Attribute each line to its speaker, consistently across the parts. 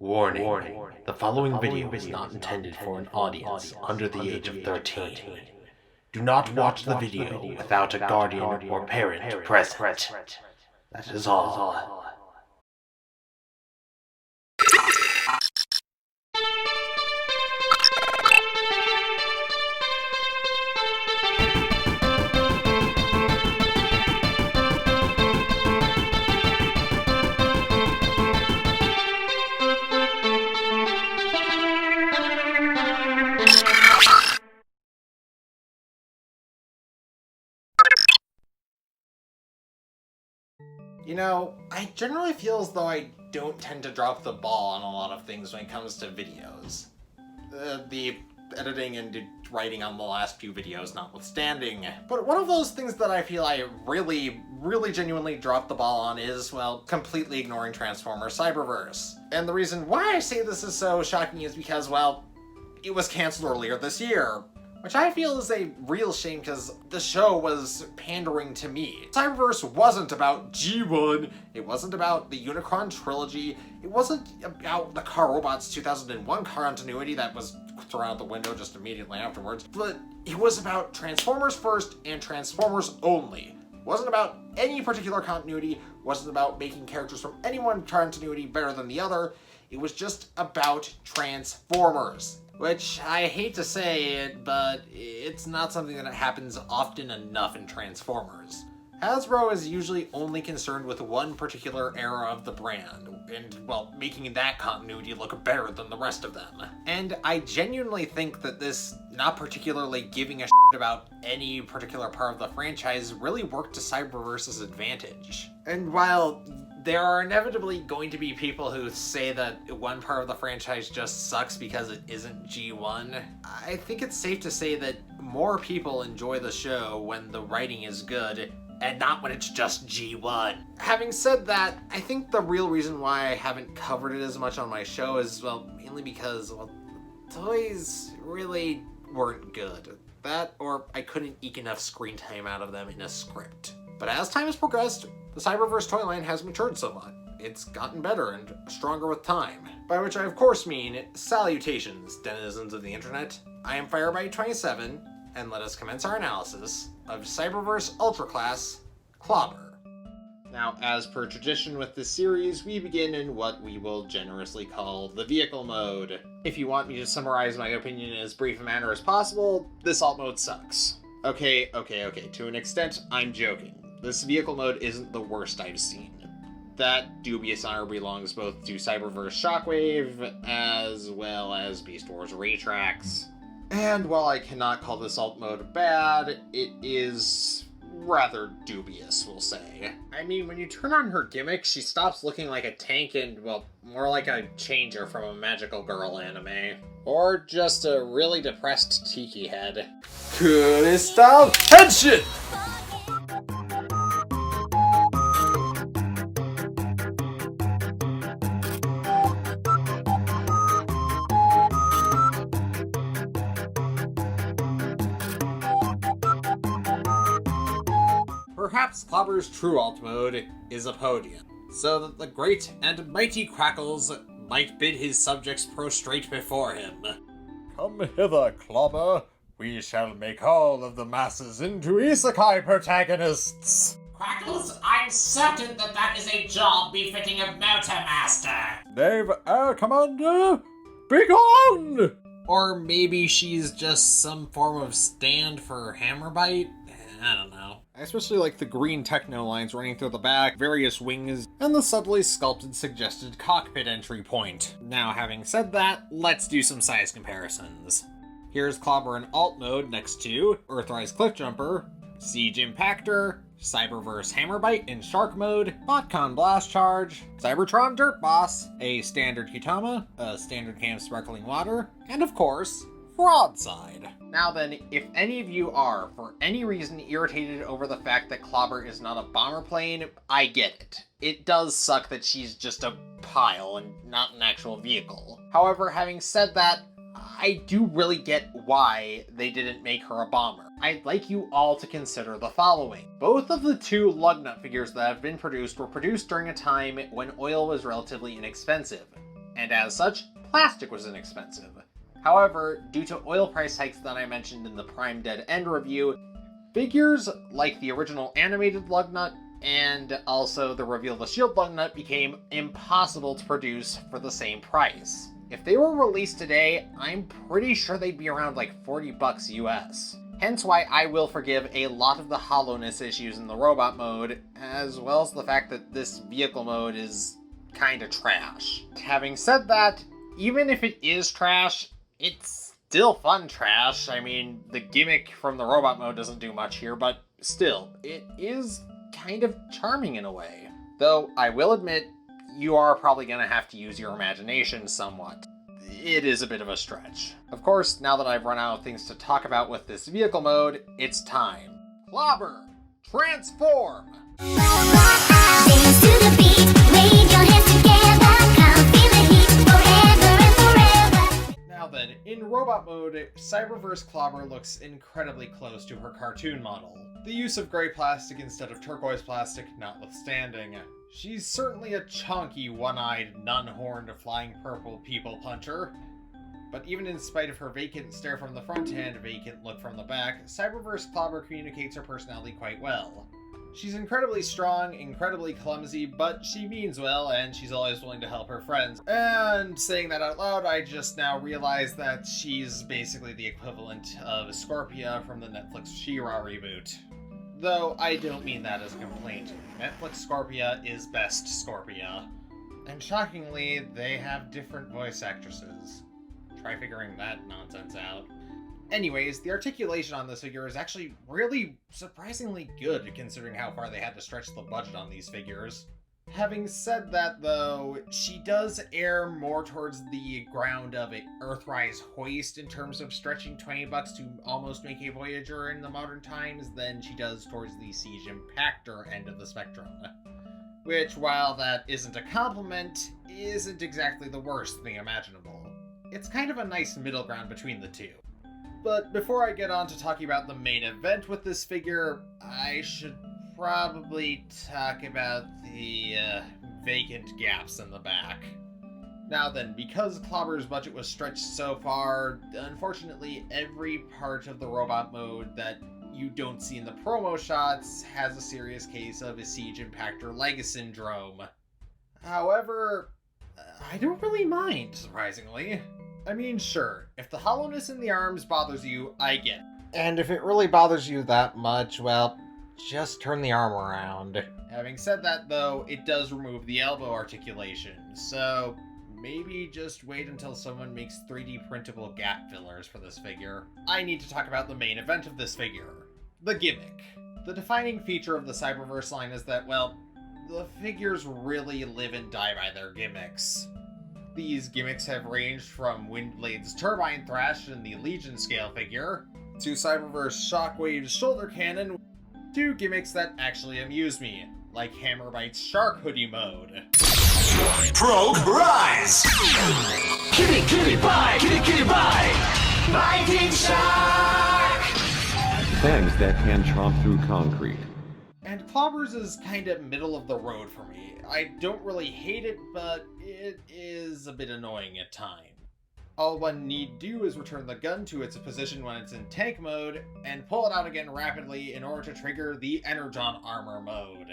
Speaker 1: Warning. The following video is not intended for an audience under the age of 13. Do not watch the video without a guardian or parent present. That is all.
Speaker 2: You know, I generally feel as though I don't tend to drop the ball on a lot of things when it comes to videos. The editing and writing on the last few videos notwithstanding. But one of those things that I feel I really genuinely dropped the ball on is, well, completely ignoring Transformers Cyberverse. And the reason why I say this is so shocking is because, well, it was canceled earlier this year. Which I feel is a real shame because the show was pandering to me. Cyberverse wasn't about G1, it wasn't about the Unicron trilogy, it wasn't about the Car Robots 2001 continuity that was thrown out the window just immediately afterwards, but it was about Transformers first and Transformers only. It wasn't about any particular continuity, wasn't about making characters from any one continuity better than the other, it was just about Transformers. Which, I hate to say it, but it's not something that happens often enough in Transformers. Hasbro is usually only concerned with one particular era of the brand, and, well, making that continuity look better than the rest of them. And I genuinely think that this not particularly giving a shit about any particular part of the franchise really worked to Cyberverse's advantage. And while there are inevitably going to be people who say that one part of the franchise just sucks because it isn't G1. I think it's safe to say that more people enjoy the show when the writing is good and not when it's just G1. Having said that, I think the real reason why I haven't covered it as much on my show is, well, mainly because, well, toys really weren't good. That, or I couldn't eke enough screen time out of them in a script. But as time has progressed, the Cyberverse toy line has matured somewhat. It's gotten better and stronger with time. By which I of course mean, salutations, denizens of the internet. I am Firebite27, and let us commence our analysis of Cyberverse Ultra class, Clobber. Now, as per tradition with this series, we begin in what we will generously call the vehicle mode. If you want me to summarize my opinion in as brief a manner as possible, this alt mode sucks. Okay, to an extent, I'm joking. This vehicle mode isn't the worst I've seen. That dubious honor belongs both to Cyberverse Shockwave, as well as Beast Wars Raytrax. And while I cannot call this alt mode bad, it is rather dubious, we'll say. I mean, when you turn on her gimmicks, she stops looking like a tank and, well, more like a changer from a magical girl anime. Or just a really depressed tiki head.
Speaker 3: Style headshot!
Speaker 2: Perhaps Clobber's true alt mode is a podium, so that the great and mighty Crackles might bid his subjects prostrate before him.
Speaker 3: Come hither, Clobber. We shall make all of the masses into isekai protagonists.
Speaker 4: Crackles, I'm certain that is a job befitting of Motormaster.
Speaker 3: Nave Air Commander, begone!
Speaker 2: Or maybe she's just some form of stand for Hammerbite? I don't know. I especially like the green techno lines running through the back, various wings, and the subtly sculpted suggested cockpit entry point. Now, having said that, let's do some size comparisons. Here's Clobber in alt mode next to Earthrise Cliffjumper, Siege Impactor, Cyberverse Hammerbite in Shark mode, BotCon Blast Charge, Cybertron Dirt Boss, a standard Kutama, a standard Cam Sparkling Water, and of course, Broadside. Now then, if any of you are, for any reason, irritated over the fact that Clobber is not a bomber plane, I get it. It does suck that she's just a pile and not an actual vehicle. However, having said that, I do really get why they didn't make her a bomber. I'd like you all to consider the following. Both of the two Lugnut figures that have been produced were produced during a time when oil was relatively inexpensive. and as such, plastic was inexpensive. However, due to oil price hikes that I mentioned in the Prime Dead End review, figures like the original animated Lugnut and also the Reveal the Shield Lugnut became impossible to produce for the same price. If they were released today, I'm pretty sure they'd be around like $40 US. Hence why I will forgive a lot of the hollowness issues in the robot mode, as well as the fact that this vehicle mode is kinda trash. Having said that, even if it is trash, it's still fun trash. I mean, the gimmick from the robot mode doesn't do much here, but still, it is kind of charming in a way. Though, I will admit, you are probably gonna have to use your imagination somewhat. It is a bit of a stretch. Of course, now that I've run out of things to talk about with this vehicle mode, it's time. Clobber! Transform!
Speaker 5: Dance to the beat, wave your hands together, come feel the heat forever and forever.
Speaker 2: Now then, in robot mode, Cyberverse Clobber looks incredibly close to her cartoon model. The use of gray plastic instead of turquoise plastic notwithstanding. She's certainly a chunky, one-eyed, nun-horned, flying purple people puncher. But even in spite of her vacant stare from the front and vacant look from the back, Cyberverse Clobber communicates her personality quite well. She's incredibly strong, incredibly clumsy, but she means well, and she's always willing to help her friends. And saying that out loud, I just now realized that she's basically the equivalent of Scorpia from the Netflix She-Ra reboot. Though I don't mean that as a complaint. Netflix Scorpia is best Scorpia. And shockingly, they have different voice actresses. Try figuring that nonsense out. Anyways, the articulation on this figure is actually really surprisingly good considering how far they had to stretch the budget on these figures. Having said that though, she does err more towards the ground of a Earthrise hoist in terms of stretching $20 to almost make a Voyager in the modern times than she does towards the Siege Impactor end of the spectrum. Which, while that isn't a compliment, isn't exactly the worst thing imaginable. It's kind of a nice middle ground between the two. But before I get on to talking about the main event with this figure, I should probably talk about the vacant gaps in the back. Now then, because Clobber's budget was stretched so far, unfortunately every part of the robot mode that you don't see in the promo shots has a serious case of a Siege Impactor leg syndrome. However, I don't really mind, surprisingly. I mean, sure, if the hollowness in the arms bothers you, I get it.
Speaker 6: And if it really bothers you that much, well, just turn the arm around.
Speaker 2: Having said that, though, it does remove the elbow articulation, so maybe just wait until someone makes 3D printable gap fillers for this figure. I need to talk about the main event of this figure, the gimmick. The defining feature of the Cyberverse line is that, well, the figures really live and die by their gimmicks. These gimmicks have ranged from Windblade's Turbine Thrash in the Legion scale figure, to Cyberverse Shockwave's Shoulder Cannon, to gimmicks that actually amuse me, like Hammerbite's Shark Hoodie mode.
Speaker 7: Probe Rise! Kitty kitty bye! Kitty kitty bye! Viking Shark!
Speaker 8: Bags that can chomp through concrete.
Speaker 2: And Clobber's is kinda middle of the road for me. I don't really hate it, but it is a bit annoying at times. All one need do is return the gun to its position when it's in tank mode, and pull it out again rapidly in order to trigger the energon armor mode.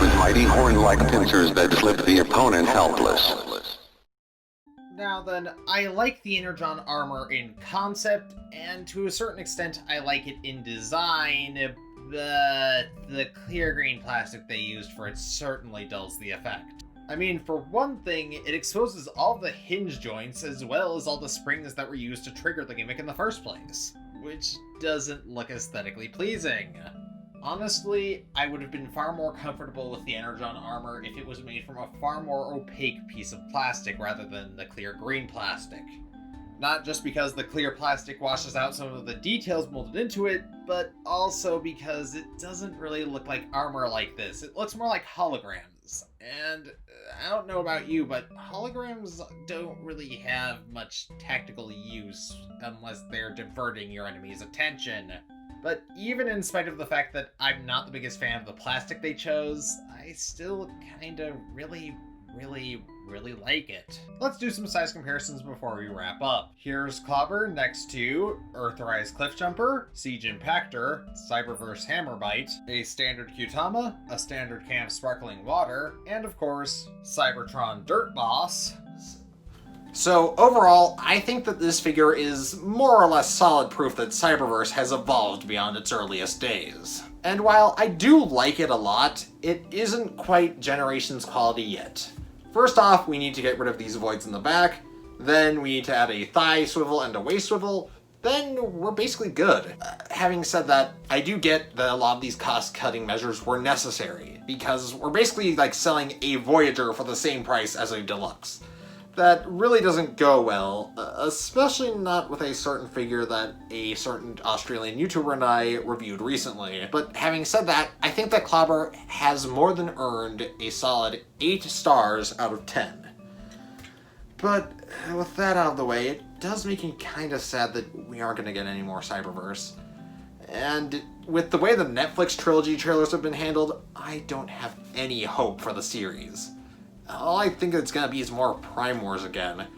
Speaker 9: With mighty horn-like pincers that flip the opponent helpless.
Speaker 2: Now then, I like the energon armor in concept, and to a certain extent I like it in design, but the clear green plastic they used for it certainly dulls the effect. I mean, for one thing, it exposes all the hinge joints as well as all the springs that were used to trigger the gimmick in the first place, which doesn't look aesthetically pleasing. Honestly, I would have been far more comfortable with the energon armor if it was made from a far more opaque piece of plastic rather than the clear green plastic. Not just because the clear plastic washes out some of the details molded into it, but also because it doesn't really look like armor like this. It looks more like holograms. And I don't know about you, but holograms don't really have much tactical use unless they're diverting your enemy's attention. But even in spite of the fact that I'm not the biggest fan of the plastic they chose, I still kinda really like it. Let's do some size comparisons before we wrap up. Here's Clobber next to Earthrise Cliffjumper, Siege Impactor, Cyberverse Hammerbite, a standard Qtama, a standard can of sparkling water, and of course, Cybertron Dirt Boss. So overall, I think that this figure is more or less solid proof that Cyberverse has evolved beyond its earliest days. And while I do like it a lot, it isn't quite Generations quality yet. First off, we need to get rid of these voids in the back, then we need to add a thigh swivel and a waist swivel, then we're basically good. Having said that, I do get that a lot of these cost-cutting measures were necessary, because we're basically like selling a Voyager for the same price as a Deluxe. That really doesn't go well, especially not with a certain figure that a certain Australian YouTuber and I reviewed recently. But having said that, I think that Clobber has more than earned a solid 8 stars out of 10. But with that out of the way, it does make me kinda sad that we aren't gonna get any more Cyberverse. And with the way the Netflix trilogy trailers have been handled, I don't have any hope for the series. All I think it's gonna be is more Prime Wars again,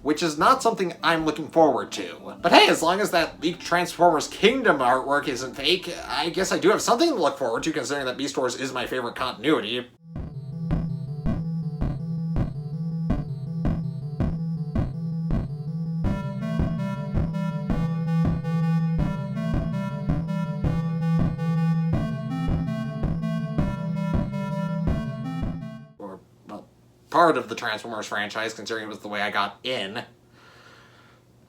Speaker 2: which is not something I'm looking forward to. But hey, as long as that leaked Transformers Kingdom artwork isn't fake, I guess I do have something to look forward to, considering that Beast Wars is my favorite continuity. Part of the Transformers franchise, considering it was the way I got in.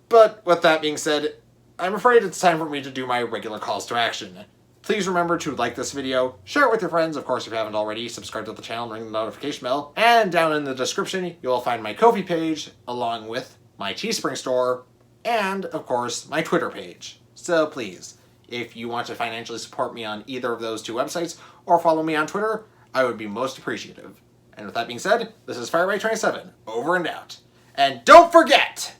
Speaker 2: But with that being said, I'm afraid it's time for me to do my regular calls to action. Please remember to like this video, share it with your friends, of course if you haven't already, subscribe to the channel and ring the notification bell, and down in the description you will find my Ko-fi page, along with my Teespring store, and of course my Twitter page. So please, if you want to financially support me on either of those two websites, or follow me on Twitter, I would be most appreciative. And with that being said, this is Firebite27, over and out. And don't forget!